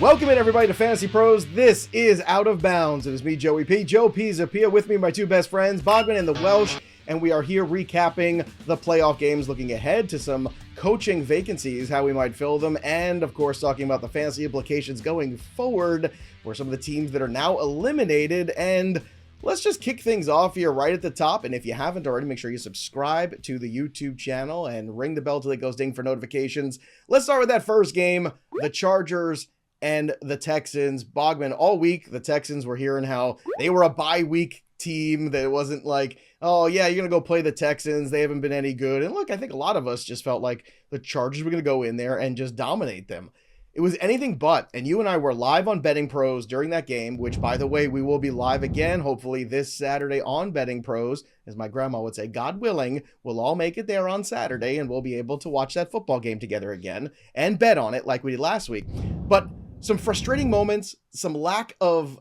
Welcome in, everybody, to Fantasy Pros. This is Out of Bounds. It is me, Joey P. Joe P. Zapia, with me, my two best friends, Bogman and the Welsh, and we are here recapping the playoff games, looking ahead to some coaching vacancies, how we might fill them, and, of course, talking about the fantasy implications going forward for some of the teams that are now eliminated. And let's just kick things off here right at the top. And if you haven't already, make sure you subscribe to the YouTube channel and ring the bell till it goes ding for notifications. Let's start with that first game, the Chargers and the Texans. Bogman, all week, the Texans were hearing how they were a bye week team, that it wasn't like, oh yeah, you're going to go play the Texans, they haven't been any good. And look, I think a lot of us just felt like the Chargers were going to go in there and just dominate them. It was anything but, and you and I were live on Betting Pros during that game, which, by the way, we will be live again, hopefully this Saturday on Betting Pros. As my grandma would say, God willing, we'll all make it there on Saturday, and we'll be able to watch that football game together again and bet on it like we did last week. But some frustrating moments, some lack of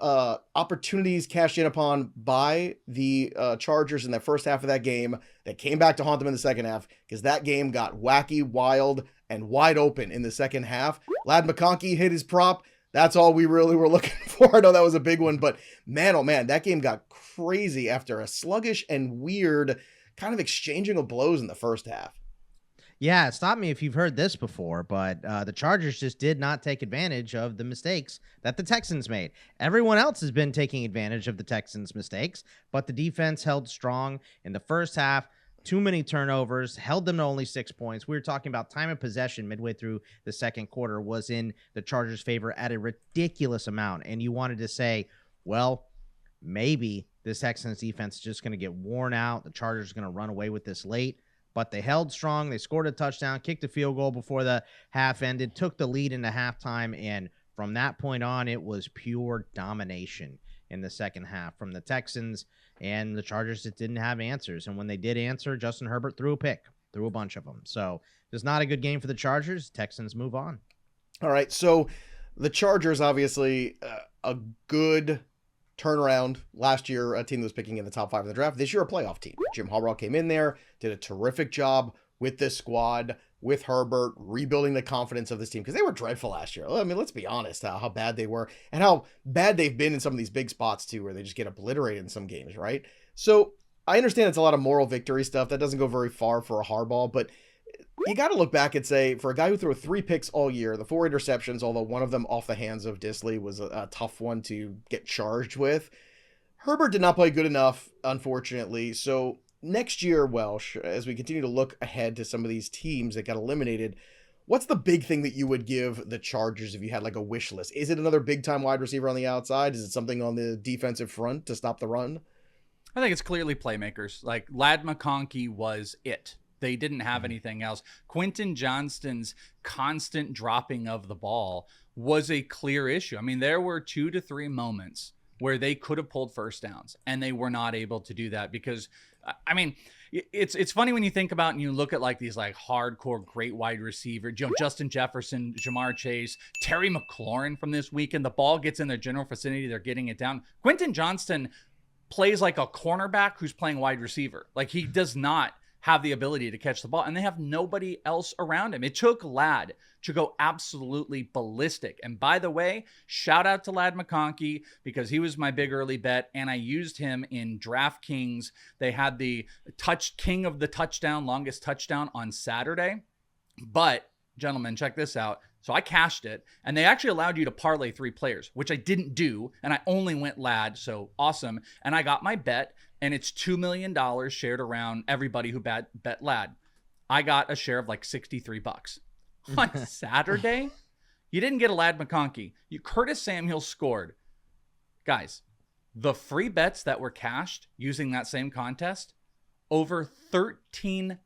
opportunities cashed in upon by the Chargers in the first half of that game that came back to haunt them in the second half, because that game got wacky, wild, and wide open in the second half. Ladd McConkey hit his prop. That's all we really were looking for. I know that was a big one, but man, oh man, that game got crazy after a sluggish and weird kind of exchanging of blows in the first half. Yeah, stop me if you've heard this before, but the Chargers just did not take advantage of the mistakes that the Texans made. Everyone else has been taking advantage of the Texans' mistakes, but the defense held strong in the first half. Too many turnovers, held them to only 6 points. We were talking about time of possession midway through the second quarter was in the Chargers' favor at a ridiculous amount. And you wanted to say, well, maybe this Texans defense is just going to get worn out. The Chargers are going to run away with this late. But they held strong. They scored a touchdown, kicked a field goal before the half ended, took the lead into halftime. And from that point on, it was pure domination in the second half from the Texans, and the Chargers just didn't have answers. And when they did answer, Justin Herbert threw a bunch of them. So it's not a good game for the Chargers. Texans move on. All right. So the Chargers, obviously a good turnaround. Last year, a team that was picking in the top 5 of the draft. This year, a playoff team. Jim Harbaugh came in there, did a terrific job with this squad, with Herbert, rebuilding the confidence of this team, because they were dreadful last year. I mean, let's be honest, how bad they were, and how bad they've been in some of these big spots too, where they just get obliterated in some games, right? So I understand it's a lot of moral victory stuff. That doesn't go very far for a Harbaugh, but you got to look back and say, for a guy who threw 3 picks all year, the 4 interceptions, although one of them off the hands of Disley was a tough one to get charged with, Herbert did not play good enough, unfortunately. So next year, Welsh, as we continue to look ahead to some of these teams that got eliminated, what's the big thing that you would give the Chargers if you had like a wish list? Is it another big-time wide receiver on the outside? Is it something on the defensive front to stop the run? I think it's clearly playmakers. Like, Ladd McConkey was it. They didn't have anything else. Quentin Johnston's constant dropping of the ball was a clear issue. I mean, there were 2 to 3 moments where they could have pulled first downs, and they were not able to do that because, I mean, it's funny when you think about and you look at like these like hardcore great wide receiver, Justin Jefferson, Jamar Chase, Terry McLaurin from this weekend. The ball gets in their general vicinity, they're getting it down. Quentin Johnston plays like a cornerback who's playing wide receiver. Like, he does not have the ability to catch the ball, and they have nobody else around him. It took Ladd to go absolutely ballistic. And by the way, shout out to Ladd McConkey, because he was my big early bet, and I used him in DraftKings. They had the king of the touchdown, longest touchdown on Saturday. But gentlemen, check this out. So I cashed it, and they actually allowed you to parlay 3 players, which I didn't do, and I only went Ladd, so awesome. And I got my bet, and it's $2 million shared around everybody who bet Ladd. I got a share of like $63. On Saturday, you didn't get a Ladd McConkey. Curtis Samuel scored. Guys, the free bets that were cashed using that same contest, over $13,000.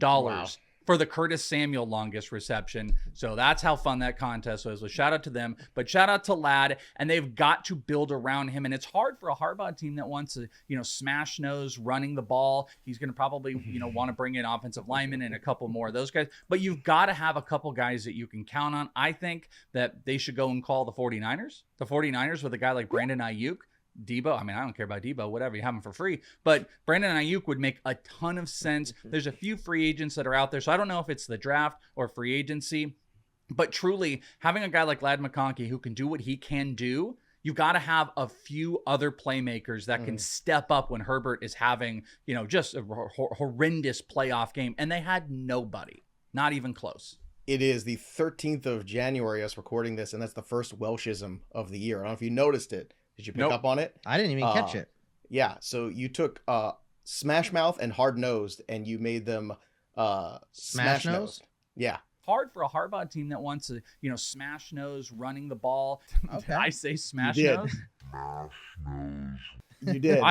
Wow. For the Curtis Samuel longest reception. So that's how fun that contest was. So shout out to them, but shout out to Ladd, and they've got to build around him. And it's hard for a Harbaugh team that wants to, smash nose running the ball. He's going to probably, want to bring in offensive linemen and a couple more of those guys, but you've got to have a couple guys that you can count on. I think that they should go and call the 49ers with a guy like Brandon Ayuk. Debo, I mean, I don't care about Debo, whatever, you have him for free. But Brandon Ayuk would make a ton of sense. There's a few free agents that are out there, so I don't know if it's the draft or free agency. But truly, having a guy like Ladd McConkey who can do what he can do, you got to have a few other playmakers that can step up when Herbert is having, just a horrendous playoff game. And they had nobody, not even close. It is the 13th of January, us recording this, and that's the first Welshism of the year. I don't know if you noticed it. Did you pick up on it? I didn't even catch it. Yeah, so you took Smash Mouth and Hard Nosed, and you made them Smash Nosed. Yeah. Hard for a Harbaugh team that wants to, smash nose running the ball. Okay. I say smash You did. nose. You did.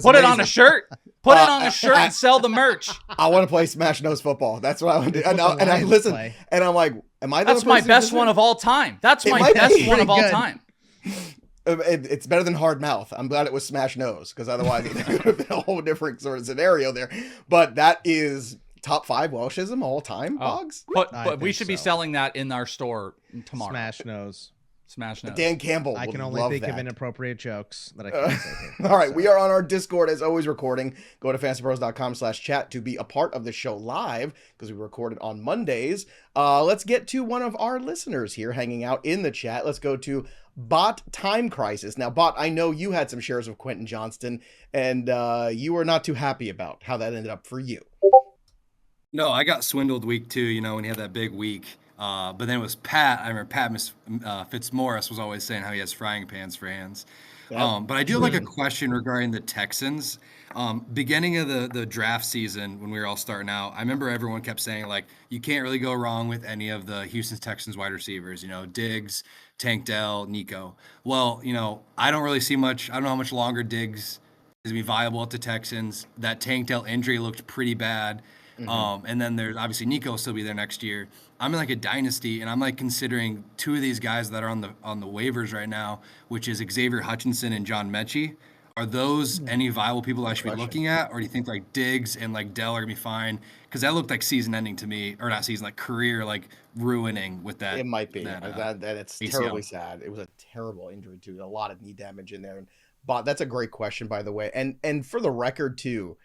Put it on a shirt. Put it on a shirt and sell the merch. I want to play Smash Nose football. That's what I want to do. And I listen, and I'm like, am I the That's my best one of all time. That's my best one of all time. It's better than Hard Mouth. I'm glad it was Smash Nose, because otherwise it would have been a whole different sort of scenario there. But that is top 5 Welshism all time, Boggs. But we should be selling that in our store tomorrow. Smash Nose. Dan Campbell. I can only think of inappropriate jokes that I can't say here. All right, we are on our Discord as always recording. Go to fantasypros.com/chat to be a part of the show live, because we record it on Mondays. Let's get to one of our listeners here hanging out in the chat. Let's go to Bot Time Crisis. Now, Bot, I know you had some shares of Quentin Johnston, and you were not too happy about how that ended up for you. No, I got swindled week 2, when he had that big week. But then it was Pat. I remember Pat Fitzmaurice was always saying how he has frying pans for hands. Yep. But I do have like a question regarding the Texans. Beginning of the draft season, when we were all starting out, I remember everyone kept saying, like, you can't really go wrong with any of the Houston Texans wide receivers, Diggs, Tank Dell, Nico. Well, I don't really see much. I don't know how much longer Diggs is going to be viable at the Texans. That Tank Dell injury looked pretty bad. And then there's obviously Nico will still be there next year. I'm in like a dynasty, and I'm like considering 2 of these guys that are on the waivers right now, which is Xavier Hutchinson and John Mechie. Are those any viable people I should be looking at, or do you think like Diggs and like Dell are gonna be fine? Because that looked like season ending to me, or not season, like career like ruining with that. It might be. That it's ACL. terribly sad. It was a terrible injury too. A lot of knee damage in there. But that's a great question, by the way. And for the record too,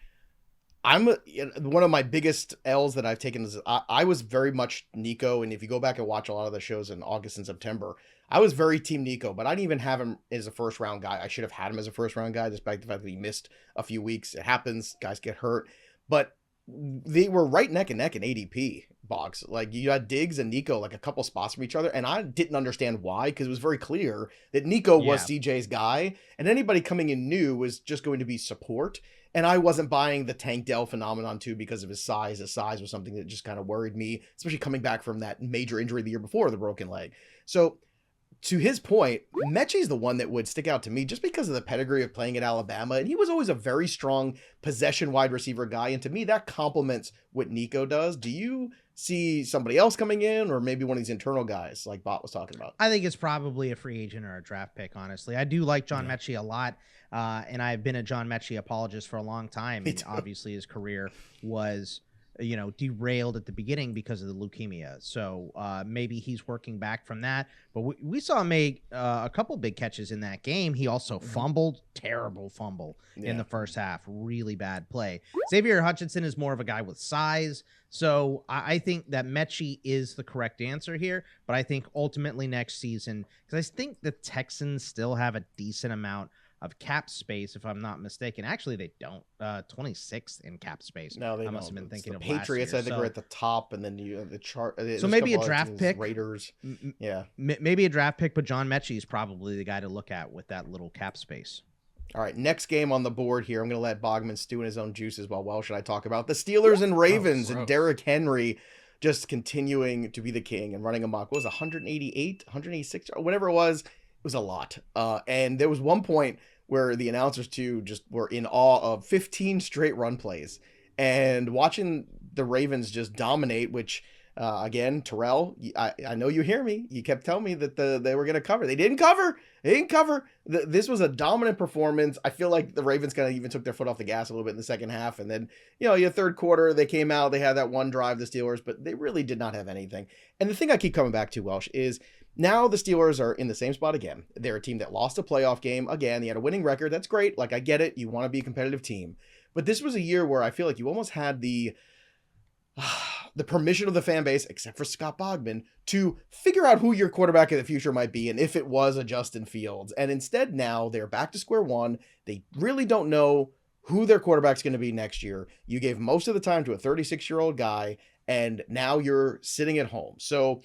one of my biggest L's that I've taken is I was very much Nico, and if you go back and watch a lot of the shows in August and September, I was very team Nico, but I didn't even have him as a first round guy. I should have had him as a first round guy, despite the fact that he missed a few weeks. It happens, guys get hurt, but they were right neck and neck in ADP, Boggs. Like, you had Diggs and Nico like a couple spots from each other, and I didn't understand why, because it was very clear that Nico was CJ's guy, and anybody coming in new was just going to be support. And I wasn't buying the Tank Dell phenomenon too because of his size. His size was something that just kind of worried me, especially coming back from that major injury the year before, the broken leg. So to his point, Mechie's the one that would stick out to me just because of the pedigree of playing at Alabama. And he was always a very strong possession wide receiver guy. And to me, that complements what Nico does. Do you see somebody else coming in, or maybe one of these internal guys like Bot was talking about? I think it's probably a free agent or a draft pick, honestly. I do like John Mechie a lot. And I've been a John Mechie apologist for a long time. And obviously his career was, derailed at the beginning because of the leukemia. So maybe he's working back from that. But we saw him make a couple big catches in that game. He also fumbled, terrible fumble in the first half. Really bad play. Xavier Hutchinson is more of a guy with size. So I think that Mechie is the correct answer here. But I think ultimately next season, because I think the Texans still have a decent amount of cap space, if I'm not mistaken. Actually, they don't. 26th in cap space. No, they I must don't. have been thinking the of Patriots. last year. I think are at the top, and then you have the chart. So maybe a draft pick. Raiders. Yeah, maybe a draft pick, but John Mechie is probably the guy to look at with that little cap space. All right, next game on the board here. I'm going to let Bogman stew in his own juices while Welsh and I talk about the Steelers and Ravens, and Derrick Henry just continuing to be the king and running amok. What was it, 188, 186, or whatever it was? It was a lot. And there was one point where the announcers too just were in awe of 15 straight run plays, and watching the Ravens just dominate, which again, Terrell, I know you hear me. You kept telling me that they were going to cover. They didn't cover. This was a dominant performance. I feel like the Ravens kind of even took their foot off the gas a little bit in the second half. And then, your third quarter, they came out, they had that one drive, the Steelers, but they really did not have anything. And the thing I keep coming back to, Welsh, is now the Steelers are in the same spot again. They're a team that lost a playoff game. Again, they had a winning record. That's great. Like, I get it. You want to be a competitive team. But this was a year where I feel like you almost had the the permission of the fan base, except for Scott Bogman, to figure out who your quarterback of the future might be and if it was a Justin Fields. And instead now they're back to square one. They really don't know who their quarterback's going to be next year. You gave most of the time to a 36-year-old guy, and now you're sitting at home. So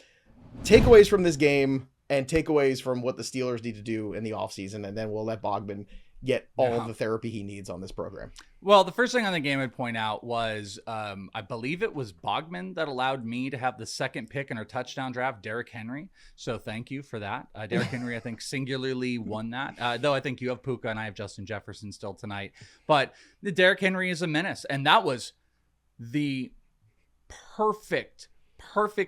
takeaways from this game and takeaways from what the Steelers need to do in the offseason, and then we'll let Bogman get all of the therapy he needs on this program. Well, the first thing on the game I'd point out was I believe it was Bogman that allowed me to have the second pick in our touchdown draft, Derrick Henry. So thank you for that. Derrick Henry, I think, singularly won that. Though I think you have Puka and I have Justin Jefferson still tonight. But the Derrick Henry is a menace. And that was the perfect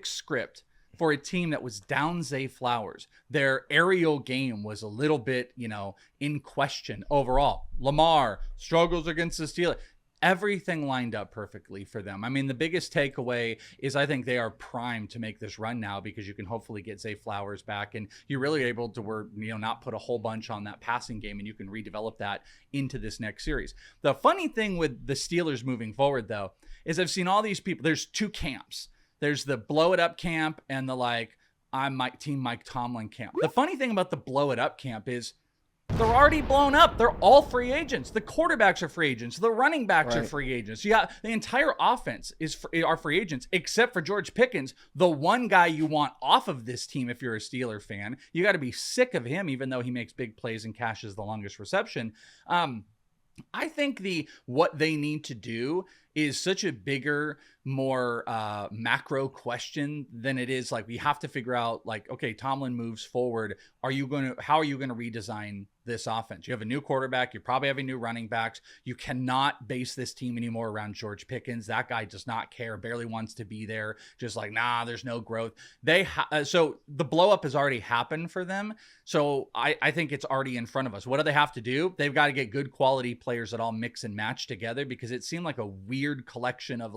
script for a team that was down Zay Flowers. Their aerial game was a little bit, in question overall. Lamar struggles against the Steelers. Everything lined up perfectly for them. I mean, the biggest takeaway is I think they are primed to make this run now because you can hopefully get Zay Flowers back and you're really able to not put a whole bunch on that passing game and you can redevelop that into this next series. The funny thing with the Steelers moving forward, though, is I've seen all these people. There's two camps. There's the blow it up camp and the I'm Mike Tomlin camp. The funny thing about the blow it up camp is they're already blown up. They're all free agents. The quarterbacks are free agents. The running backs are free agents. You got the entire offense are free agents, except for George Pickens, the one guy you want off of this team if you're a Steeler fan. You got to be sick of him, even though he makes big plays and cashes the longest reception. I think what they need to do is such a bigger, more macro question than it is we have to figure out okay, Tomlin moves forward. How are you going to redesign this offense? You have a new quarterback. You probably have a new running backs. You cannot base this team anymore around George Pickens. That guy does not care, barely wants to be there. Just there's no growth. So the blow up has already happened for them. So I think it's already in front of us. What do they have to do? They've got to get good quality players that all mix and match together because it seemed like a weird collection of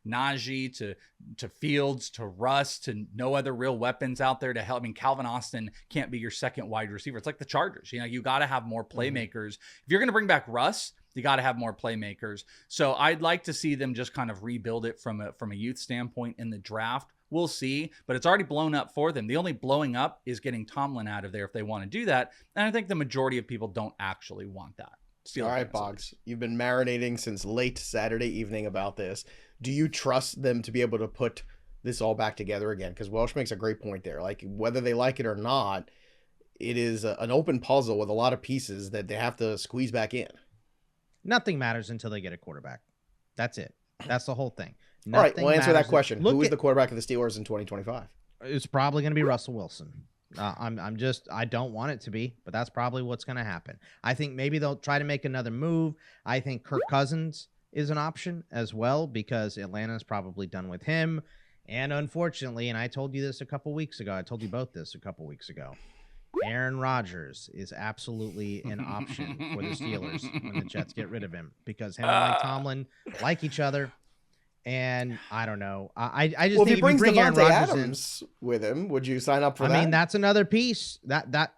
Najee to Fields to Russ to no other real weapons out there to help. I mean, Calvin Austin can't be your second wide receiver. It's like the Chargers. You got to have more playmakers. If you're going to bring back Russ, you got to have more playmakers. So I'd like to see them just kind of rebuild it from a youth standpoint in the draft. We'll see, but it's already blown up for them. The only blowing up is getting Tomlin out of there if they want to do that. And I think the majority of people don't actually want that. All right, Boggs, you've been marinating since late Saturday evening about this. Do you trust them to be able to put this all back together again? Because Welsh makes a great point there. Whether they like it or not, it is an open puzzle with a lot of pieces that they have to squeeze back in. Nothing matters until they get a quarterback. That's it. That's the whole thing. All right, we'll answer that question. Who is the quarterback of the Steelers in 2025? It's probably going to be Russell Wilson. I don't want it to be, but that's probably what's going to happen. I think maybe they'll try to make another move. I think Kirk Cousins is an option as well because Atlanta's probably done with him. And unfortunately, and I told you this a couple weeks ago, I told you both this a couple weeks ago, Aaron Rodgers is absolutely an option for the Steelers when the Jets get rid of him because him and Mike Tomlin like each other. And I don't know. I just think if he brings Aaron Devontae Rodgers Adams with him, would you sign up for that? I mean, that's another piece.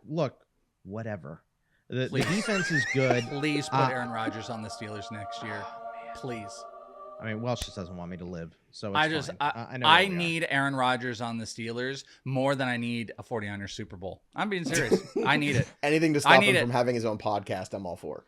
Look, whatever. The defense is good. Please put Aaron Rodgers on the Steelers next year. Please. I mean, Welsh just doesn't want me to live, so it's fine. I need Aaron Rodgers on the Steelers more than I need a 49ers Super Bowl. I'm being serious. I need it. Anything to stop him from having his own podcast, I'm all for.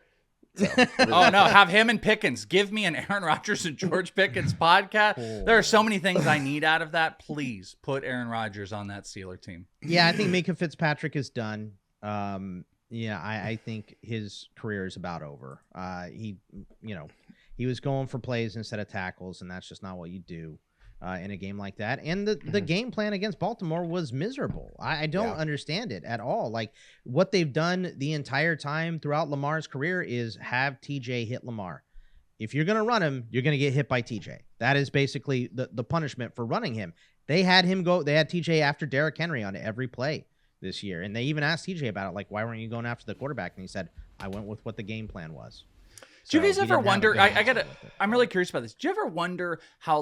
So, oh no, have him and Pickens. Give me an Aaron Rodgers and George Pickens podcast. There are so many things I need out of that. Please put Aaron Rodgers on that Steeler team. Yeah, I think Minka Fitzpatrick is done. I think his career is about over. He was going for plays instead of tackles, and that's just not what you do in a game like that. And the game plan against Baltimore was miserable. I don't understand it at all. What they've done the entire time throughout Lamar's career is have TJ hit Lamar. If you're going to run him, you're going to get hit by TJ. That is basically the punishment for running him. They had TJ after Derrick Henry on every play this year. And they even asked TJ about it. Why weren't you going after the quarterback? And he said, I went with what the game plan was. Do you guys ever wonder, I'm really curious about this. Do you ever wonder how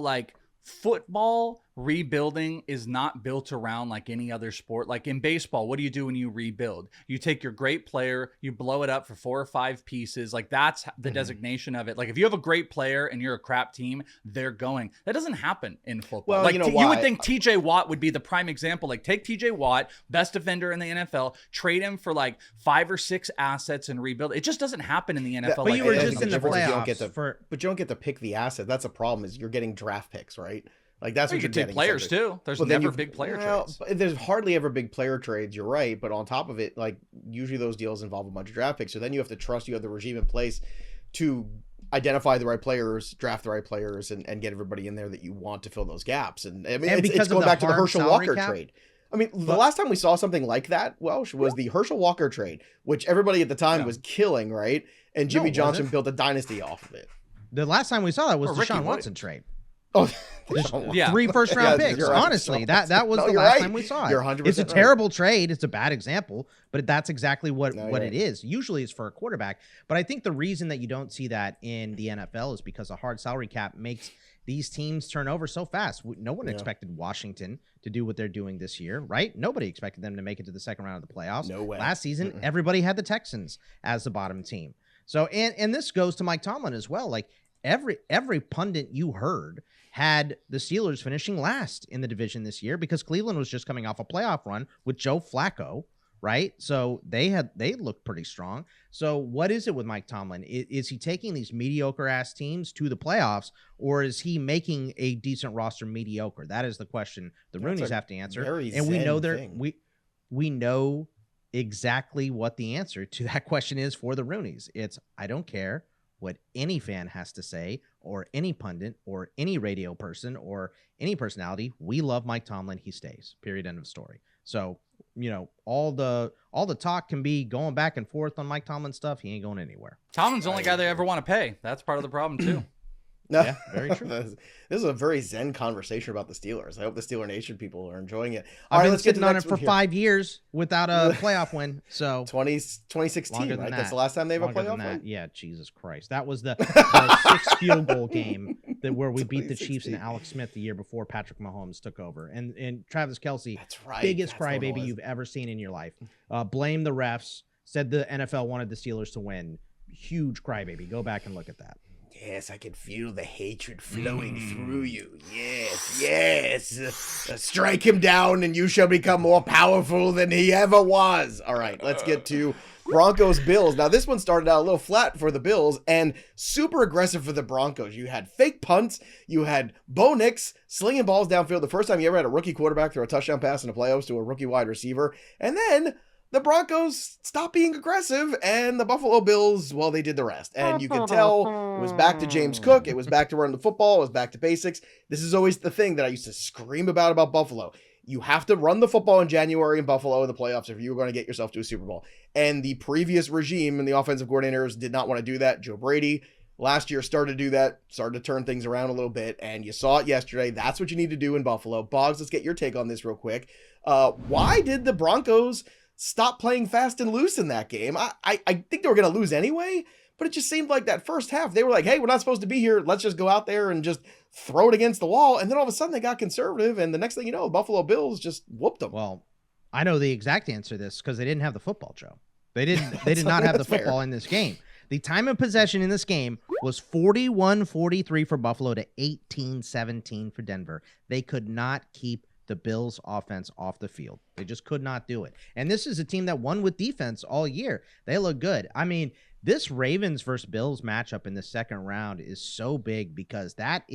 football rebuilding is not built around like any other sport. Like in baseball, what do you do when you rebuild? You take your great player, you blow it up for 4 or 5 pieces. Like that's the designation of it. Like if you have a great player and you're a crap team, they're going. That doesn't happen in football. Well, like you know you why? would think TJ Watt would be the prime example. Like take TJ Watt, best defender in the NFL, trade him for like 5 or 6 assets and rebuild. It just doesn't happen in the NFL. But like you were that. just in the difference is you don't playoffs get to, for- but you don't get to pick the asset. That's a problem. Is you're getting draft picks, right? Like that's Well, what you you're could take getting. players essentially. too. There's Well, then never you- big player well, trades. but there's hardly ever big player trades. You're right, but on top of it, like usually those deals involve a bunch of draft picks. So then you have to trust you have the regime in place to identify the right players, draft the right players, and get everybody in there that you want to fill those gaps. And I mean, And it's because of going the back to the hard Herschel salary Walker cap? trade. I mean, the last time we saw something like that, Welsh, was the Herschel Walker trade, which everybody at the time was killing, right? And Jimmy it Johnson wasn't. built a dynasty off of it. The last time we saw that was Or the Ricky Deshaun Williams. Watson trade. Oh, Yeah. 3 first-round Yeah, picks. you're right. Honestly, that was No, the you're last right. time we saw it. You're 100% It's a right. terrible trade. It's a bad example, but that's exactly what No, you're it right. is. Usually it's for a quarterback, but I think the reason that you don't see that in the NFL is because a hard salary cap makes these teams turn over so fast. No one expected Washington to do what they're doing this year, right? Nobody expected them to make it to the second round of the playoffs. No way. Last season, everybody had the Texans as the bottom team. So, and this goes to Mike Tomlin as well. Like every pundit you heard had the Steelers finishing last in the division this year because Cleveland was just coming off a playoff run with Joe Flacco, right? So they looked pretty strong. So what is it with Mike Tomlin? Is he taking these mediocre ass teams to the playoffs, or is he making a decent roster mediocre? That is the question the That's Roonies a have to answer. very And we zen know thing. we know exactly what the answer to that question is for the Roonies. It's I don't care what any fan has to say, or any pundit, or any radio person, or any personality. We love Mike Tomlin. He stays. Period. End of story. So, all the talk can be going back and forth on Mike Tomlin stuff. He ain't going anywhere. Tomlin's the only guy they ever want to pay. That's part of the problem too. No, Yeah, very true. This is a very zen conversation about the Steelers. I hope the Steeler Nation people are enjoying it. I've All right, been let's get to sitting the on it next for one here. 5 years without a playoff win. So 2016, Longer right? than That's that. the last time they have a longer than playoff that. win? Yeah, Jesus Christ. That was the 6th field goal game where we beat the Chiefs and 2016. Alex Smith the year before Patrick Mahomes took over. And Travis Kelce, That's right. biggest That's what it crybaby was. you've ever seen in your life. Blame the refs. Said the NFL wanted the Steelers to win. Huge crybaby. Go back and look at that. Yes, I can feel the hatred flowing through you. Yes, yes. Strike him down and you shall become more powerful than he ever was. All right, let's get to Broncos Bills. Now, this one started out a little flat for the Bills and super aggressive for the Broncos. You had fake punts. You had Bo Nix slinging balls downfield. The first time you ever had a rookie quarterback throw a touchdown pass in the playoffs to a rookie wide receiver. And then the Broncos stopped being aggressive, and the Buffalo Bills, well, they did the rest. And you could tell it was back to James Cook. It was back to running the football. It was back to basics. This is always the thing that I used to scream about Buffalo. You have to run the football in January in Buffalo in the playoffs if you were going to get yourself to a Super Bowl. And the previous regime and the offensive coordinators did not want to do that. Joe Brady last year started to do that, started to turn things around a little bit, and you saw it yesterday. That's what you need to do in Buffalo. Boggs, let's get your take on this real quick. Why did the Broncos stop playing fast and loose in that game? I think they were going to lose anyway, but it just seemed like that first half, they were like, hey, we're not supposed to be here. Let's just go out there and just throw it against the wall. And then all of a sudden they got conservative, and the next thing you know, the Buffalo Bills just whooped them. Well, I know the exact answer to this because they didn't have the football, Joe. They did not have the That's fair. football in this game. The time of possession in this game was 41-43 for Buffalo to 18-17 for Denver. They could not keep the Bills offense off the field. They just could not do it. And this is a team that won with defense all year. They look good. I mean, this Ravens versus Bills matchup in the second round is so big because that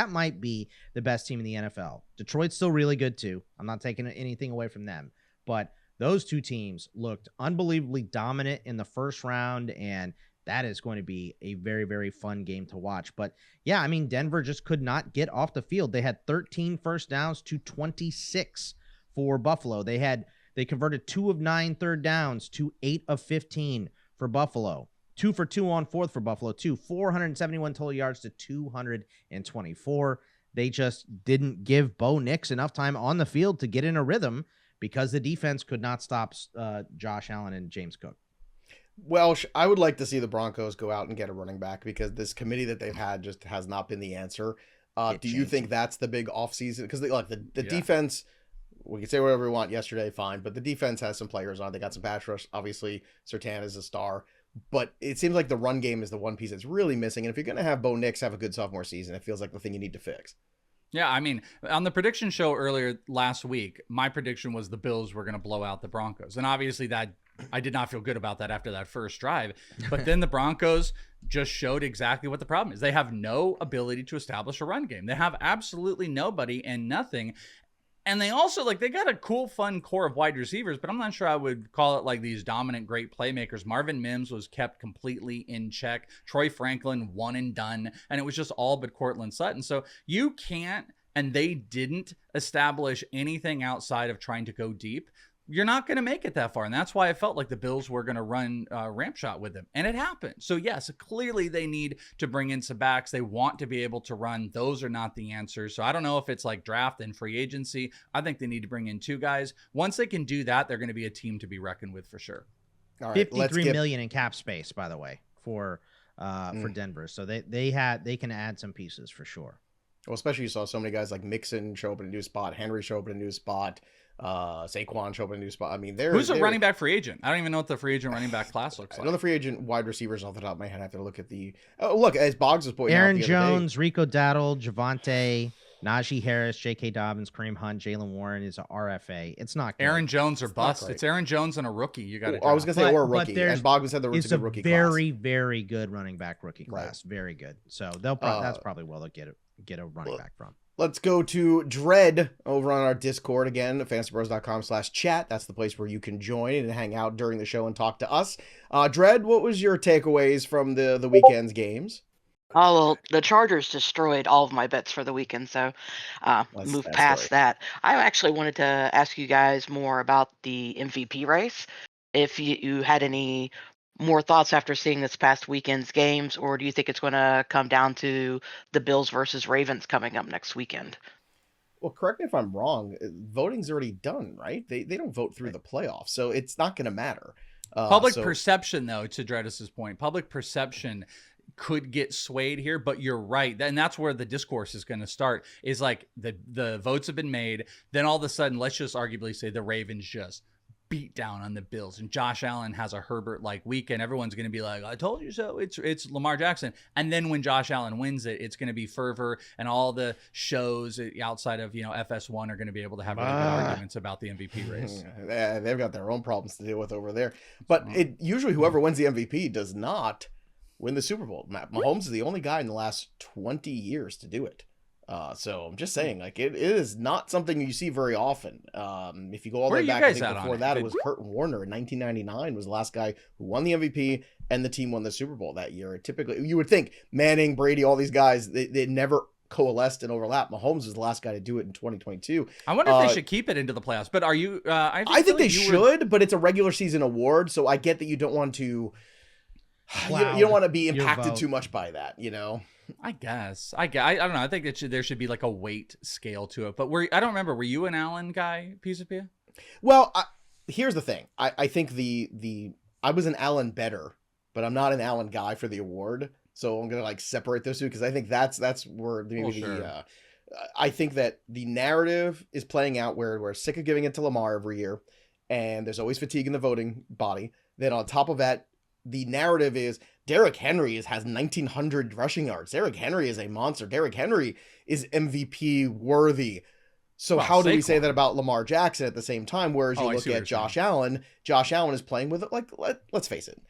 might be the best team in the NFL. Detroit's still really good too. I'm not taking anything away from them, but those two teams looked unbelievably dominant in the first round, and that is going to be a very, very fun game to watch. But yeah, I mean, Denver just could not get off the field. They had 13 first downs to 26 for Buffalo. They converted 2 of 9 third downs to 8 of 15 for Buffalo. 2 for 2 on fourth for Buffalo, 471 total yards to 224. They just didn't give Bo Nix enough time on the field to get in a rhythm because the defense could not stop Josh Allen and James Cook. Well, I would like to see the Broncos go out and get a running back because this committee that they've had just has not been the answer. Do you think that's the big offseason? Because the defense, we can say whatever we want yesterday, fine, but the defense has some players on. They got some pass rush. Obviously, Surtain is a star. But it seems like the run game is the one piece that's really missing. And if you're going to have Bo Nix have a good sophomore season, it feels like the thing you need to fix. Yeah, I mean, on the prediction show earlier last week, my prediction was the Bills were going to blow out the Broncos. And obviously that I did not feel good about that after that first drive. But then the Broncos just showed exactly what the problem is. They have no ability to establish a run game. They have absolutely nobody and nothing. And they also, they got a cool, fun core of wide receivers, but I'm not sure I would call it like these dominant, great playmakers. Marvin Mims was kept completely in check. Troy Franklin, one and done. And it was just all but Cortland Sutton. So you can't, and they didn't establish anything outside of trying to go deep. You're not going to make it that far. And that's why I felt like the Bills were going to run ramp shot with them. And it happened. So yes, clearly they need to bring in some backs. They want to be able to run. Those are not the answers. So I don't know if it's like draft and free agency. I think they need to bring in two guys. Once they can do that, they're going to be a team to be reckoned with for sure. All right, 53 million in cap space, by the way, for Denver. So they can add some pieces for sure. Well, especially you saw so many guys like Mixon show up in a new spot, Henry show up in a new spot, Saquon show up in a new spot. I mean, who's a running back free agent? I don't even know what the free agent running back class looks like. I know the free agent wide receivers off the top of my head. I have to look at the look as Boggs was pointing Aaron out the Jones, Rico Dowdle, Javonte, Najee Harris, J.K. Dobbins, Kareem Hunt, Jalen Warren is a RFA. It's not good. Aaron Jones or bust. It's Aaron Jones and a rookie. You got to. I was going to say or a rookie. And Boggs said there was a good rookie class. Very, very good running back rookie class. Right. Very good. So that's probably where they'll get a running back from. Let's go to Dread over on our Discord again, fantasypros.com/chat. That's the place where you can join and hang out during the show and talk to us. Dread, what was your takeaways from the weekend's games? Oh, well, the Chargers destroyed all of my bets for the weekend, so move past that. I actually wanted to ask you guys more about the MVP race. If you had any more thoughts after seeing this past weekend's games, or do you think it's going to come down to the Bills versus Ravens coming up next weekend? Well, correct me if I'm wrong. Voting's already done, right? They don't vote through the playoffs, so it's not going to matter. Public perception, though, to Dredis' point, public perception could get swayed here, but you're right. And that's where the discourse is going to start, is like the votes have been made. Then all of a sudden, let's just arguably say the Ravens just beat down on the Bills and Josh Allen has a Herbert-like weekend. Everyone's going to be like, I told you so. It's Lamar Jackson. And then when Josh Allen wins it, it's going to be fervor, and all the shows outside of, FS1 are going to be able to have really good arguments about the MVP race. Yeah, they've got their own problems to deal with over there. But it usually whoever wins the MVP does not win the Super Bowl. Mahomes is the only guy in the last 20 years to do it. So I'm just saying, like, it is not something you see very often. If you go all the way back, I think before that, it was Kurt Warner in 1999 was the last guy who won the MVP, and the team won the Super Bowl that year. Typically, you would think Manning, Brady, all these guys, they never coalesced and overlapped. Mahomes is the last guy to do it in 2022. I wonder if they should keep it into the playoffs. But are you? I think they should, but it's a regular season award, so I get that you don't want to. You don't want to be impacted too much by that, I guess. I don't know. I think there should be like a weight scale to it. But I don't remember. Were you an Allen guy, Pia? Well, here's the thing. I think I was an Allen better, but I'm not an Allen guy for the award. So I'm gonna separate those two, because I think that's where maybe I think that the narrative is playing out where we're sick of giving it to Lamar every year, and there's always fatigue in the voting body. Then on top of that, the narrative is Derrick Henry has 1,900 rushing yards. Derrick Henry is a monster. Derrick Henry is MVP worthy. So how do we say that about Lamar Jackson at the same time? Whereas you look at Josh Allen is playing with, let's face it,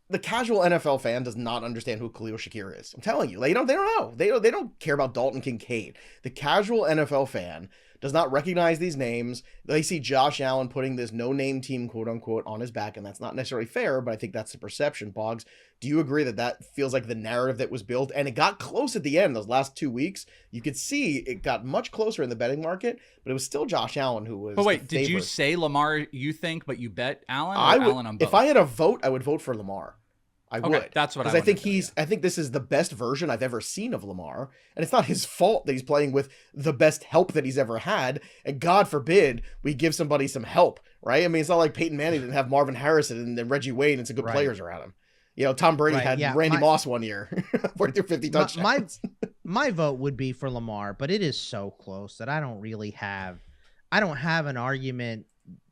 the casual NFL fan does not understand who Khalil Shakir is. I'm telling you, they don't know. They don't care about Dalton Kincaid. The casual NFL fan does not recognize these names. They see Josh Allen putting this no-name team, quote unquote, on his back, and that's not necessarily fair, but I think that's the perception. Boggs, do you agree that feels like the narrative that was built? And it got close at the end, those last 2 weeks. You could see it got much closer in the betting market, but it was still Josh Allen who was. But wait, did you say Lamar, you think, but you bet Allen? Allen on both? If I had a vote, I would vote for Lamar. I would. That's what I think I think this is the best version I've ever seen of Lamar, and it's not his fault that he's playing with the best help that he's ever had. And God forbid we give somebody some help, right? I mean, it's not like Peyton Manning didn't have Marvin Harrison and then Reggie Wayne and some good players around him. Tom Brady had Randy Moss one year, 40 through 50 touchdowns. My vote would be for Lamar, but it is so close that I don't have an argument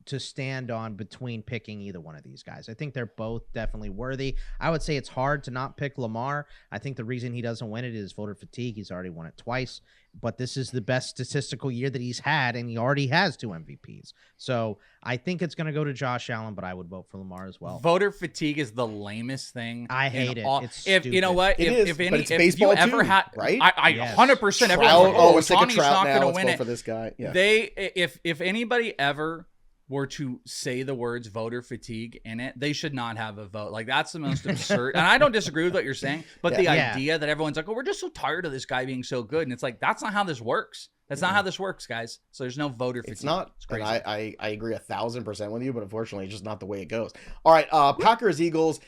to stand on between picking either one of these guys. I think they're both definitely worthy. I would say it's hard to not pick Lamar. I think the reason he doesn't win it is voter fatigue. He's already won it twice, but this is the best statistical year that he's had, and he already has 2 MVPs. So I think it's going to go to Josh Allen, but I would vote for Lamar as well. Voter fatigue is the lamest thing. I hate it. It's if you know what, if baseball you ever too, had, right? I Yes. 100%. It's like a Ohtani's Trout not now. going to Let's win go it. for this guy. Yeah. If anybody ever were to say the words voter fatigue in it, they should not have a vote. Like, that's the most absurd. And I don't disagree with what you're saying, but the idea that everyone's like, oh, we're just so tired of this guy being so good. And it's like, that's not how this works. That's not how this works, guys. So there's no voter fatigue. It's not. It's crazy. And I agree 1,000% with you, but unfortunately, it's just not the way it goes. All right, Packers, Eagles.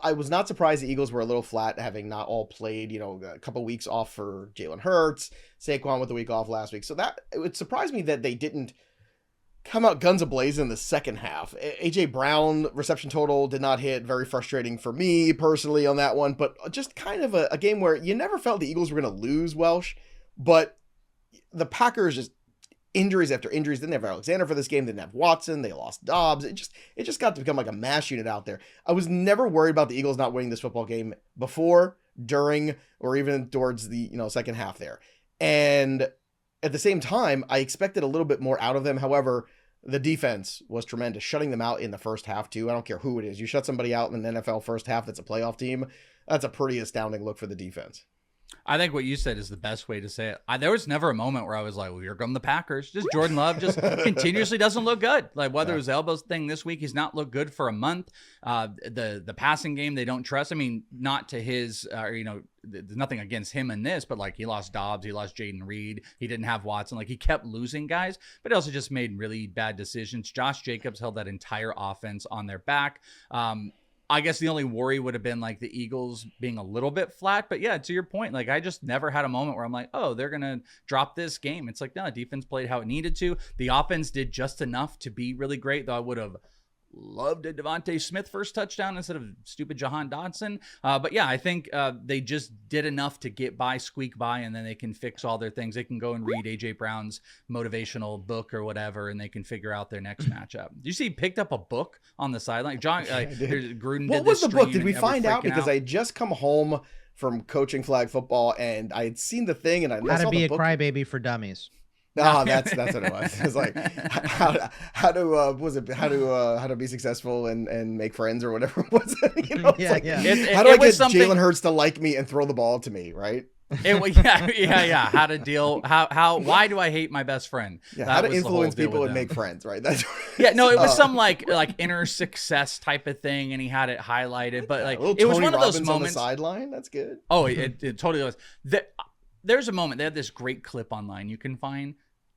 I was not surprised the Eagles were a little flat, having not all played. A couple weeks off for Jalen Hurts, Saquon with the week off last week. So it would surprise me that they didn't come out guns a-blazing in the second half. AJ Brown reception total did not hit. Very frustrating for me personally on that one, but just kind of a game where you never felt the Eagles were going to lose, Welsh, but the Packers just injuries after injuries. Didn't have Alexander for this game. Didn't have Watson. They lost Dobbs. It just got to become like a mash unit out there. I was never worried about the Eagles not winning this football game before, during, or even towards the second half there. And at the same time, I expected a little bit more out of them. However, the defense was tremendous, shutting them out in the first half too. I don't care who it is. You shut somebody out in an NFL first half that's a playoff team, that's a pretty astounding look for the defense. I think what you said is the best way to say it. There was never a moment where I was like, well, here come the Packers. Just Jordan Love just continuously doesn't look good. Like, whether it was the elbows thing this week, he's not looked good for a month. The passing game, they don't trust. I mean, not to his, there's nothing against him in this, but like, he lost Dobbs, he lost Jaden Reed, he didn't have Watson. Like, he kept losing guys, but he also just made really bad decisions. Josh Jacobs held that entire offense on their back. I guess the only worry would have been like the Eagles being a little bit flat. But yeah, to your point, like, I just never had a moment where I'm like, oh, they're going to drop this game. It's like, no, defense played how it needed to. The offense did just enough to be really great, though I would have loved a Devontae Smith first touchdown instead of stupid Jahan Dotson. But yeah, I think they just did enough to get by, squeak by, and then they can fix all their things. They can go and read AJ Brown's motivational book or whatever, and they can figure out their next matchup. Did you see he picked up a book on the sideline? John, Gruden what was the book? Did we find out? Because I had just come home from coaching flag football, and I had seen the thing, and I How saw to be a book. crybaby for dummies. No, that's what it was. It was like how to be successful and make friends or whatever it was. How do I get Jalen Hurts to like me and throw the ball to me, right? How to deal? Why do I hate my best friend? Yeah, how to influence people and make friends, right? That's it was some like inner success type of thing, and he had it highlighted. But like, it was one of those moments on the sideline. That's good. Oh, it totally was. There's a moment. They have this great clip online you can find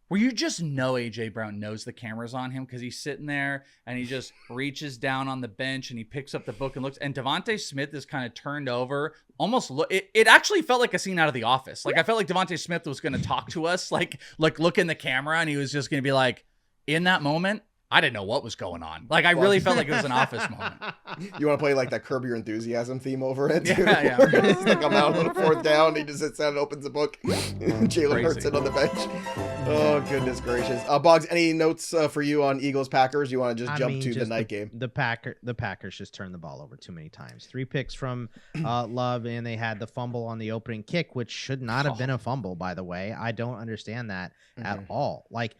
where you just know AJ Brown knows the camera's on him, because he's sitting there and he just reaches down on the bench and he picks up the book and looks, and Devontae Smith is kind of turned over, almost it actually felt like a scene out of The Office. Like, I felt like Devontae Smith was going to talk to us, like look in the camera, and he was just going to be like, in that moment, I didn't know what was going on. Like, I really felt like it was an Office moment. You want to play like that Curb Your Enthusiasm theme over it too? Yeah. It's like, I'm out on the fourth down. He just sits down and opens the book. Jalen Hurts it on the bench. Oh, goodness gracious. Boggs, any notes for you on Eagles Packers? You want to just jump to the night game? The Packers just turned the ball over too many times. 3 picks from Love, and they had the fumble on the opening kick, which should not have been a fumble, by the way. I don't understand that at all. Like,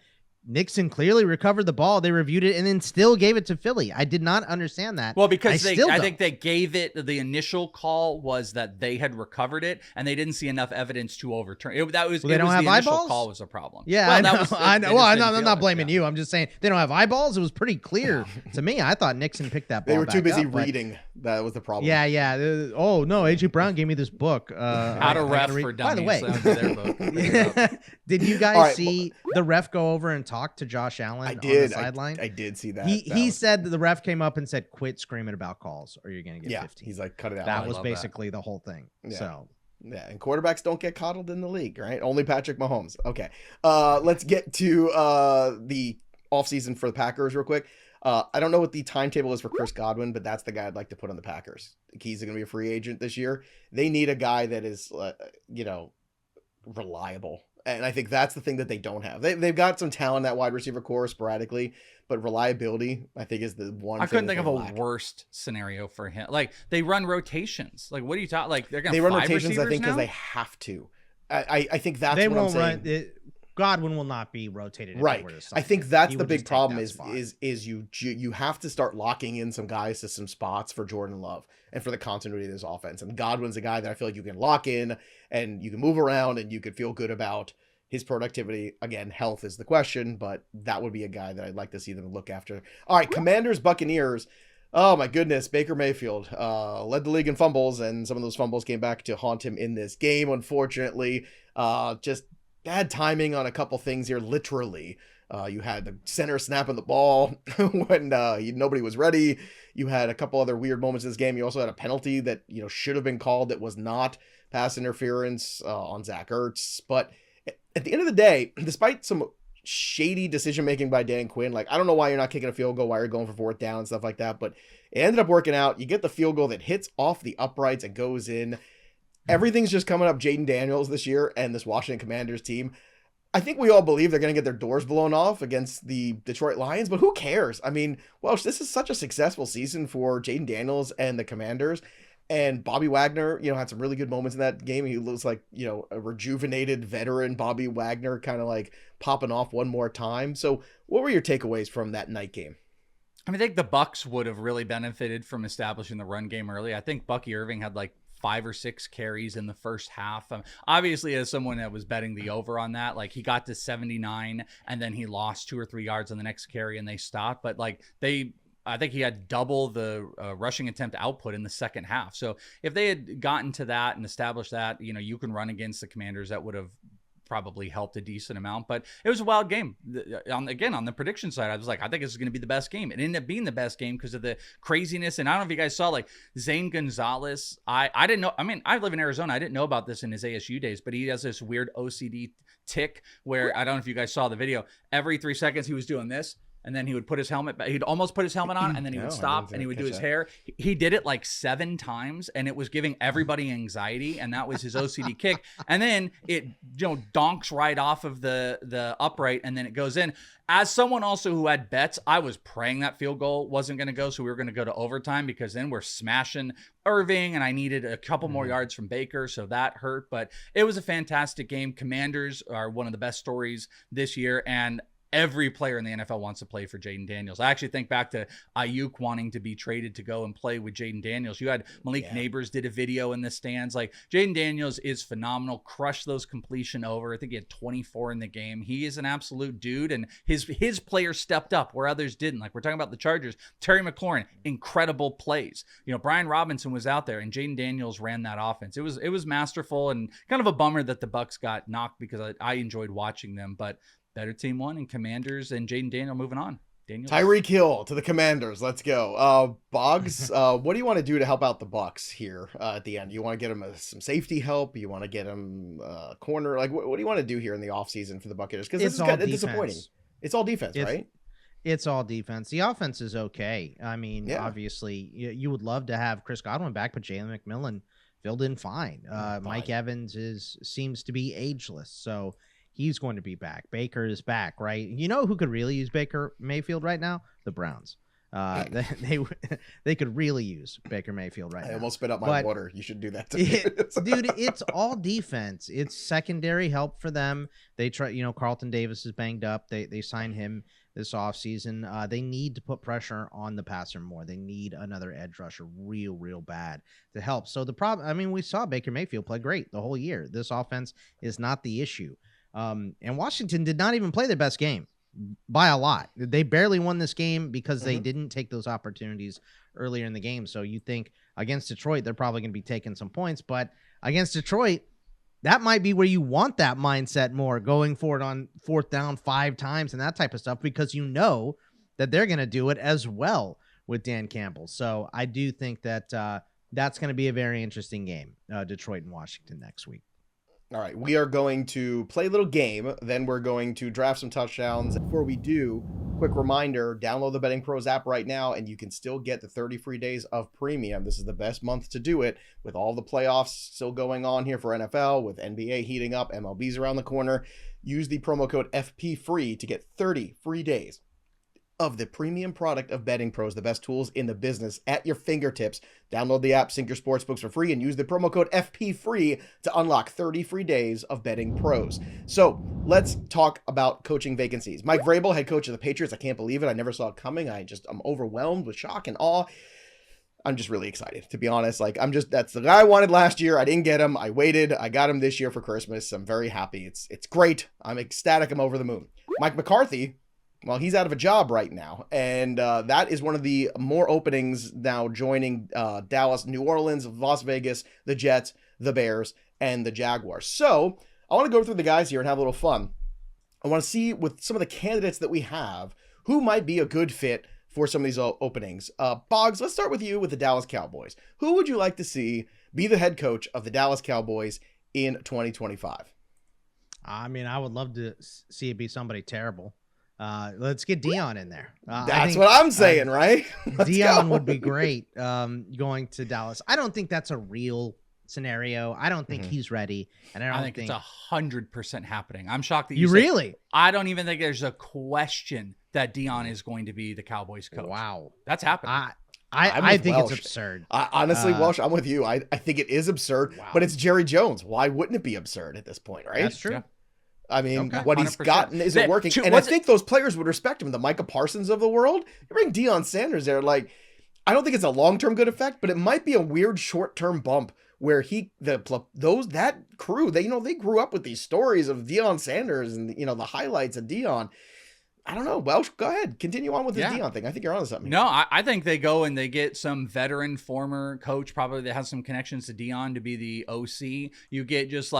Nixon clearly recovered the ball. They reviewed it and then still gave it to Philly. I did not understand that. Well, because I think they gave it, the initial call was that they had recovered it and they didn't see enough evidence to overturn it. They don't have eyeballs? Initial call was a problem. Yeah, well, I know. I'm not blaming you. I'm just saying they don't have eyeballs. It was pretty clear to me. I thought Nixon picked that ball. They were too busy up, reading. That was the problem. Yeah. Oh no, AJ Brown gave me this book. How to ref for dummies. By the way, their book. Did you guys see the ref go over and talk to Josh Allen? I did. On the sideline? I did see that. He said that the ref came up and said, "Quit screaming about calls, or you're going to get 15." He's like, "Cut it out." That was basically the whole thing. Yeah. So. Yeah, and quarterbacks don't get coddled in the league, right? Only Patrick Mahomes. Okay, let's get to the offseason for the Packers real quick. I don't know what the timetable is for Chris Godwin, but that's the guy I'd like to put on the Packers. He's going to be a free agent this year. They need a guy that is, reliable. And I think that's the thing that they don't have. They've got some talent at wide receiver core sporadically, but reliability, I think, is the one. I couldn't think of a lack. worst scenario for him. Like, they run rotations. Like, what are you talking? Like, they're going to run rotations, I think, because they have to. I think that's they what won't I'm saying. Godwin will not be rotated. Right. I think that's the big problem is you have to start locking in some guys to some spots for Jordan Love and for the continuity of this offense. And Godwin's a guy that I feel like you can lock in and you can move around and you could feel good about his productivity. Again, health is the question, but that would be a guy that I'd like to see them look after. All right, Commanders, Buccaneers. Oh my goodness, Baker Mayfield led the league in fumbles, and some of those fumbles came back to haunt him in this game, unfortunately. Just bad timing on a couple things here, literally. You had the center snapping the ball when nobody was ready. You had a couple other weird moments in this game. You also had a penalty that should have been called that was not, pass interference on Zach Ertz. But at the end of the day, despite some shady decision-making by Dan Quinn, like, I don't know why you're not kicking a field goal, why you're going for fourth down and stuff like that, but it ended up working out. You get the field goal that hits off the uprights and goes in. Everything's just coming up Jaden Daniels this year and this Washington Commanders team. I think we all believe they're going to get their doors blown off against the Detroit Lions, but who cares? I mean, Welsh, this is such a successful season for Jaden Daniels and the Commanders. And Bobby Wagner, had some really good moments in that game. He looks like, a rejuvenated veteran Bobby Wagner, kind of like popping off one more time. So what were your takeaways from that night game? I mean, I think the Bucs would have really benefited from establishing the run game early. I think Bucky Irving had like 5 or 6 carries in the first half. Obviously, as someone that was betting the over on that, like, he got to 79 and then he lost 2 or 3 yards on the next carry and they stopped. But I think he had double the rushing attempt output in the second half. So if they had gotten to that and established that, you can run against the Commanders, that would have probably helped a decent amount. But it was a wild game. On the prediction side, I was like, I think this is going to be the best game. It ended up being the best game because of the craziness. And I don't know if you guys saw, like, Zane Gonzalez. I didn't know. I mean, I live in Arizona. I didn't know about this in his ASU days, but he has this weird OCD tick where, I don't know if you guys saw the video, every 3 seconds he was doing this. And then he would put his helmet back. He'd almost put his helmet on, and then he would stop, and he would do his hair. He did it like 7 times, and it was giving everybody anxiety, and that was his OCD kick. And then it, donks right off of the upright, and then it goes in. As someone also who had bets, I was praying that field goal wasn't going to go, so we were going to go to overtime, because then we're smashing Irving, and I needed a couple more yards from Baker, so that hurt. But it was a fantastic game. Commanders are one of the best stories this year, and every player in the NFL wants to play for Jaden Daniels. I actually think back to Ayuk wanting to be traded to go and play with Jaden Daniels. You had Malik Neighbors did a video in the stands. Like, Jaden Daniels is phenomenal. Crushed those completion over. I think he had 24 in the game. He is an absolute dude, and his players stepped up where others didn't. Like, we're talking about the Chargers. Terry McLaurin, incredible plays. Brian Robinson was out there, and Jaden Daniels ran that offense. It was masterful, and kind of a bummer that the Bucs got knocked, because I enjoyed watching them, but better team won, and Commanders and Jaden Daniel moving on. Tyreek Hill to the Commanders. Let's go. Boggs, what do you want to do to help out the Bucs here at the end? You want to get him some safety help? You want to get him corner? Like, what do you want to do here in the offseason for the Buccaneers? Because this is kind of disappointing. It's all defense, right? It's all defense. The offense is okay. I mean, obviously, you would love to have Chris Godwin back, but Jalen McMillan filled in fine. Mike Evans seems to be ageless, so he's going to be back. Baker is back, right? You know who could really use Baker Mayfield right now? The Browns. They could really use Baker Mayfield right now. I almost spit out my water. You should do that to me. Dude, it's all defense. It's secondary help for them. They try, Carlton Davis is banged up. They signed him this offseason. They need to put pressure on the passer more. They need another edge rusher real bad to help. So the problem, we saw Baker Mayfield play great the whole year. This offense is not the issue. And Washington did not even play their best game by a lot. They barely won this game because they didn't take those opportunities earlier in the game. So you think against Detroit, they're probably going to be taking some points, but against Detroit, that might be where you want that mindset more, going for it on 4th down 5 times and that type of stuff, because you know that they're going to do it as well with Dan Campbell. So I do think that that's going to be a very interesting game, Detroit and Washington next week. All right, we are going to play a little game, then we're going to draft some touchdowns. Before we do, quick reminder, download the Betting Pros app right now, and you can still get the 30 free days of premium. This is the best month to do it with all the playoffs still going on here for NFL, with NBA heating up, MLB's around the corner. Use the promo code FPFREE to get 30 free days of the premium product of Betting Pros, the best tools in the business at your fingertips. Download the app, sync your sportsbooks for free, and use the promo code FPFREE to unlock 30 free days of Betting Pros. So let's talk about coaching vacancies. Mike Vrabel, head coach of the Patriots. I can't believe it. I never saw it coming. I'm overwhelmed with shock and awe. I'm just really excited, to be honest. That's the guy I wanted last year. I didn't get him. I waited. I got him this year for Christmas. I'm very happy. It's great. I'm ecstatic. I'm over the moon. Mike McCarthy, well, he's out of a job right now, and that is one of the more openings now, joining Dallas, New Orleans, Las Vegas, the Jets, the Bears, and the Jaguars. So I want to go through the guys here and have a little fun. I want to see, with some of the candidates that we have, who might be a good fit for some of these openings. Boggs, let's start with you with the Dallas Cowboys. Who would you like to see be the head coach of the Dallas Cowboys in 2025? I mean, I would love to see it be somebody terrible. Let's get Dion in there. That's what I'm saying, right? Dion would be great going to Dallas. I don't think that's a real scenario. I don't think he's ready, and I think it's 100% happening. I'm shocked that you really. I don't even think there's a question that Dion is going to be the Cowboys coach. Wow, that's happening. I think Welsh. It's absurd. Honestly, Welsh, I'm with you. I think it is absurd, but it's Jerry Jones. Why wouldn't it be absurd at this point, right? That's true. Yeah. I mean, what he's gotten isn't working. And I think those players would respect him. The Micah Parsons of the world. You bring Deion Sanders there. I don't think it's a long-term good effect, but it might be a weird short-term bump where that crew, they grew up with these stories of Deion Sanders and, the highlights of Deion. I don't know. Welsh, go ahead. Continue on with this Dion thing. I think you're onto something. No, I think they go and they get some veteran former coach, probably that has some connections to Dion, to be the OC. You get just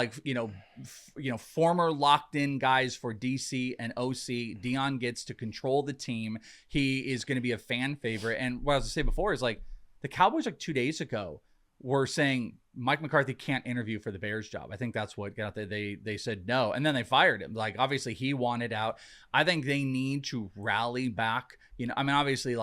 former locked in guys for DC and OC. Dion gets to control the team. He is going to be a fan favorite. And what I was going to say before is the Cowboys 2 days ago were saying Mike McCarthy can't interview for the Bears job. I think that's what got out there. They said no, and then they fired him. Obviously he wanted out. I think they need to rally back. Obviously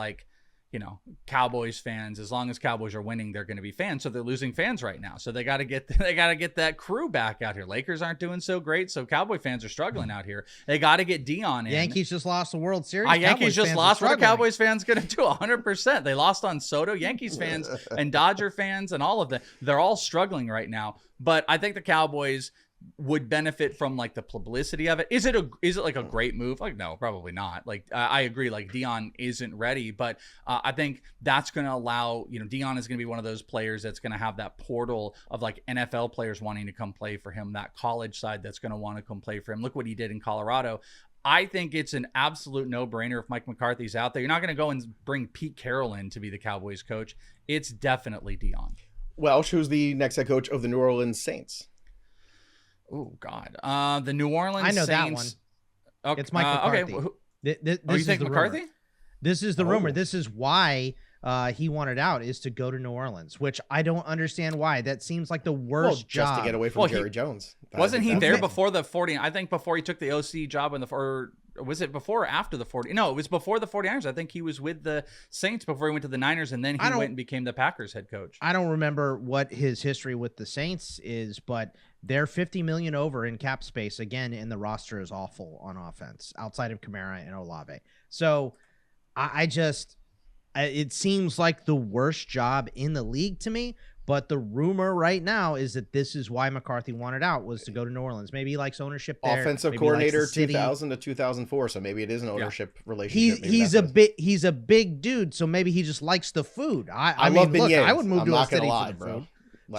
Cowboys fans, as long as Cowboys are winning, they're going to be fans. So they're losing fans right now. So they got to get that crew back out here. Lakers aren't doing so great, so Cowboy fans are struggling out here. They got to get Dion in. Yankees just lost the World Series. Yankees just lost. What are Cowboys fans going to do? 100%. They lost on Soto. Yankees fans and Dodger fans and all of them, they're all struggling right now. But I think the Cowboys would benefit from the publicity of it. Is it a great move? No, probably not. I agree. Dion isn't ready, but I think that's going to allow, Dion is going to be one of those players that's going to have that portal of NFL players wanting to come play for him, that college side that's going to want to come play for him. Look what he did in Colorado. I think it's an absolute no-brainer if Mike McCarthy's out there. You're not going to go and bring Pete Carroll in to be the Cowboys coach. It's definitely Dion. Welsh, who's the next head coach of the New Orleans Saints? Oh God, the New Orleans I know Saints. That one. Okay. It's Mike McCarthy. Okay, this you think McCarthy? Rumor. This is the rumor. This is why he wanted out, is to go to New Orleans, which I don't understand why. That seems like the worst job. Just to get away from Jerry Jones. Wasn't he there before the 40? I think before he took the OC job or was it before or after the 40? No, it was before the 49ers. I think he was with the Saints before he went to the Niners, and then he went and became the Packers head coach. I don't remember what his history with the Saints is, but they're $50 million over in cap space again, and the roster is awful on offense outside of Kamara and Olave. So it seems like the worst job in the league to me. But the rumor right now is that this is why McCarthy wanted out, was to go to New Orleans. Maybe he likes ownership there. Offensive coordinator 2000 to 2004, so maybe it is an ownership relationship. He's a big dude, so maybe he just likes the food. I love mean, beignets. I would move to a city for the food.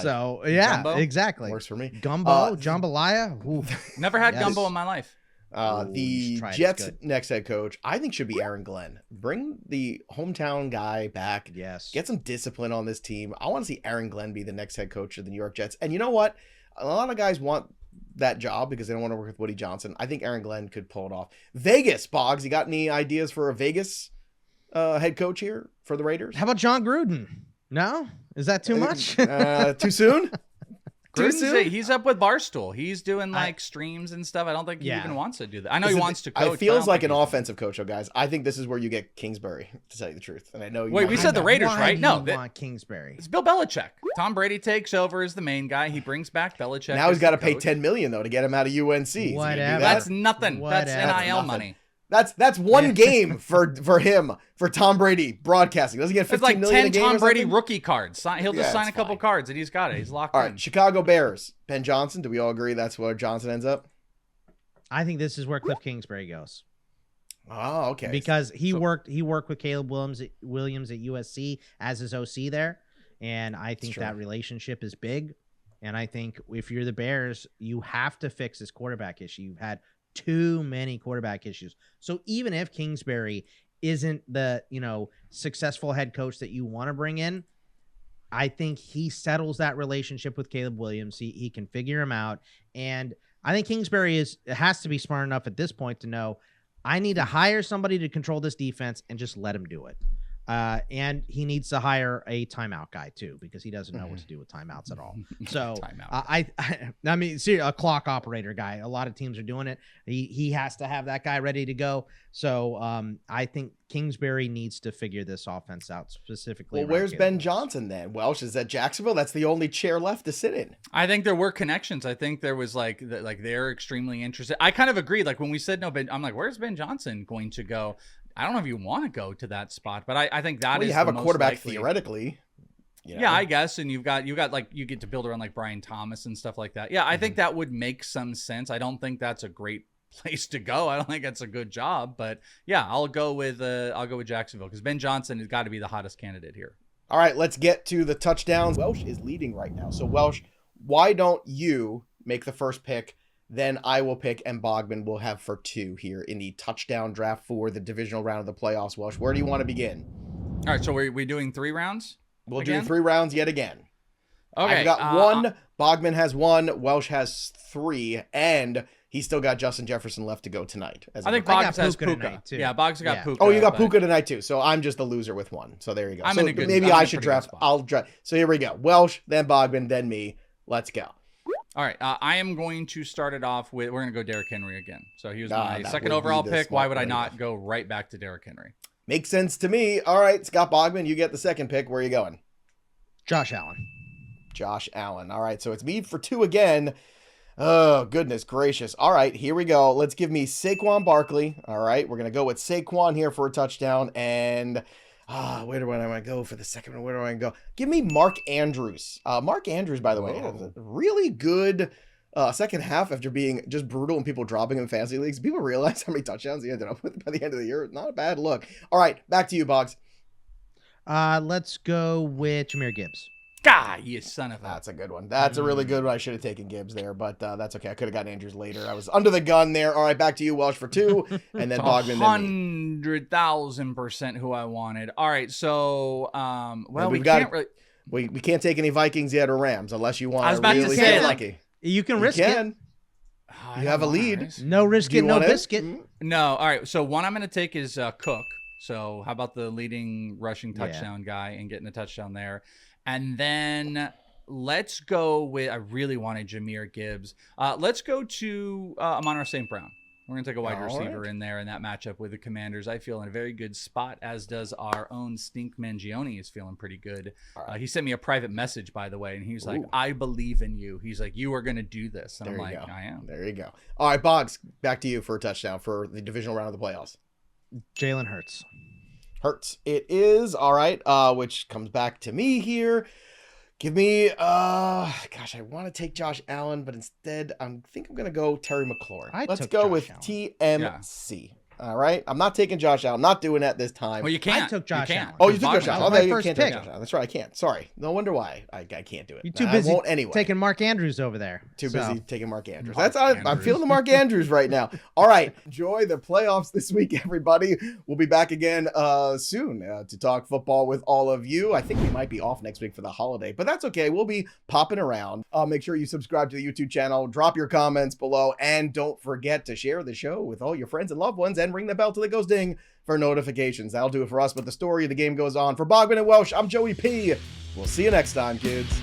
So yeah, gumbo? Exactly. Works for me. Gumbo, jambalaya. Never had gumbo in my life. The Jets' next head coach, I think, should be Aaron Glenn. Bring the hometown guy back. Yes. Get some discipline on this team. I want to see Aaron Glenn be the next head coach of the New York Jets. And you know what? A lot of guys want that job because they don't want to work with Woody Johnson. I think Aaron Glenn could pull it off. Vegas, Boggs, you got any ideas for a Vegas head coach here for the Raiders? How about John Gruden? No? Is that too much? Too soon? He's up with Barstool. He's doing like streams and stuff. I don't think he even wants to do that. I know he wants to coach. It feels like an offensive coach, though, guys. I think this is where you get Kingsbury, to tell you the truth. And I know you. Wait, we said the Raiders, right? No, they want Kingsbury. It's Bill Belichick. Tom Brady takes over as the main guy. He brings back Belichick. Now he's got to pay $10 million though to get him out of UNC. Whatever. That's nothing. That's NIL money. That's one game for him, for Tom Brady broadcasting. Doesn't he get 15 million a game? It's like 10 Tom Brady rookie cards. He'll just sign a couple cards and he's got it. He's locked in. All right, Chicago Bears. Ben Johnson. Do we all agree that's where Johnson ends up? I think this is where Cliff Kingsbury goes. Oh, okay. Because he worked with Caleb Williams at USC as his OC there, and I think that relationship is big. And I think if you're the Bears, you have to fix this quarterback issue. You've had too many quarterback issues. So even if Kingsbury isn't the, successful head coach that you want to bring in, I think he settles that relationship with Caleb Williams. He can figure him out. And I think Kingsbury has to be smart enough at this point to know I need to hire somebody to control this defense and just let him do it. And he needs to hire a timeout guy too, because he doesn't know what to do with timeouts at all. So I mean, a clock operator guy. A lot of teams are doing it. He has to have that guy ready to go. So I think Kingsbury needs to figure this offense out specifically. Well, where's Ben Johnson then? Welsh is at Jacksonville. That's the only chair left to sit in. I think there were connections. I think there was like they're extremely interested. I kind of agreed. Like when we said no, I'm like, where's Ben Johnson going to go? I don't know if you want to go to that spot, but I think that is you have the a most quarterback likely. Theoretically. Yeah, I guess, and you got like you get to build around like Brian Thomas and stuff like that. Yeah, I think that would make some sense. I don't think that's a great place to go. I don't think that's a good job, but yeah, I'll go with Jacksonville because Ben Johnson has got to be the hottest candidate here. All right, let's get to the touchdowns. Welsh is leading right now. So Welsh, why don't you make the first pick? Then I will pick, and Bogman will have for 2 here in the touchdown draft for the divisional round of the playoffs. Welsh, where do you want to begin? All right, so we doing 3 rounds? We'll do 3 rounds yet again. Okay. I've got 1. Bogman has 1. Welsh has 3. And he's still got Justin Jefferson left to go tonight. I think Boggs has Puka. Yeah, Boggs got Puka. Oh, you got Puka tonight too. So I'm just the loser with 1. So there you go. I'm in a good, maybe I should draft. I'll draft. So here we go. Welsh, then Bogman, then me. Let's go. All right, I am going to start it off with, we're going to go Derrick Henry again. So he was my second overall pick. Why would I not go right back to Derrick Henry? Makes sense to me. All right, Scott Bogman, you get the second pick. Where are you going? Josh Allen. Josh Allen. All right, so it's me for 2 again. Oh, goodness gracious. All right, here we go. Let's give me Saquon Barkley. All right, we're going to go with Saquon here for a touchdown. And where do I want to go for the second one? Where do I go? Give me Mark Andrews. Mark Andrews, by the way, has a really good second half after being just brutal and people dropping him in fantasy leagues. People realize how many touchdowns he ended up with by the end of the year. Not a bad look. All right, back to you, Boggs. Let's go with Jahmyr Gibbs. God, you son of a... That's a good one. That's a really good one. I should have taken Gibbs there, but that's okay. I could have gotten Andrews later. I was under the gun there. All right, back to you, Welsh, for 2, and then Bogman. 100,000% who I wanted. All right, so we can't really... We can't take any Vikings yet or Rams unless you want. I was about to say, lucky. You can risk it. You have a lead. No risk it, no biscuit. No. All right. So one I'm going to take is Cook. So how about the leading rushing touchdown guy and getting a touchdown there? And then let's go with, I really wanted Jahmyr Gibbs. Let's go to Amon-Ra St. Brown. We're going to take a wide receiver in there in that matchup with the Commanders. I feel in a very good spot, as does our own Stink Mangione is feeling pretty good. He sent me a private message, by the way, and he's like, I believe in you. He's like, you are going to do this. And I'm like, I am. There you go. All right, Boggs, back to you for a touchdown for the divisional round of the playoffs. Jalen Hurts. Hurts. It is. All right, which comes back to me here. Give me, I want to take Josh Allen, but instead I think I'm going to go Terry McLaurin. Let's go with TMC. All right. I'm not taking Josh Allen. I'm not doing that this time. Well, you can't. I took Josh Allen. Oh, you took Josh Allen. My you first can't pick. take Josh Allen. That's right. I can't. Sorry. No wonder why I can't do it. You're too busy I won't anyway. taking Mark Andrews over there. Too busy taking Mark Andrews. I'm feeling the Mark Andrews right now. All right. Enjoy the playoffs this week, everybody. We'll be back again soon to talk football with all of you. I think we might be off next week for the holiday, but that's okay. We'll be popping around. Make sure you subscribe to the YouTube channel, drop your comments below, and don't forget to share the show with all your friends and loved ones and ring the bell till it goes ding for notifications. That'll do it for us, but the story of the game goes on. For Bogman and Welsh, I'm Joey P. We'll see you next time, kids.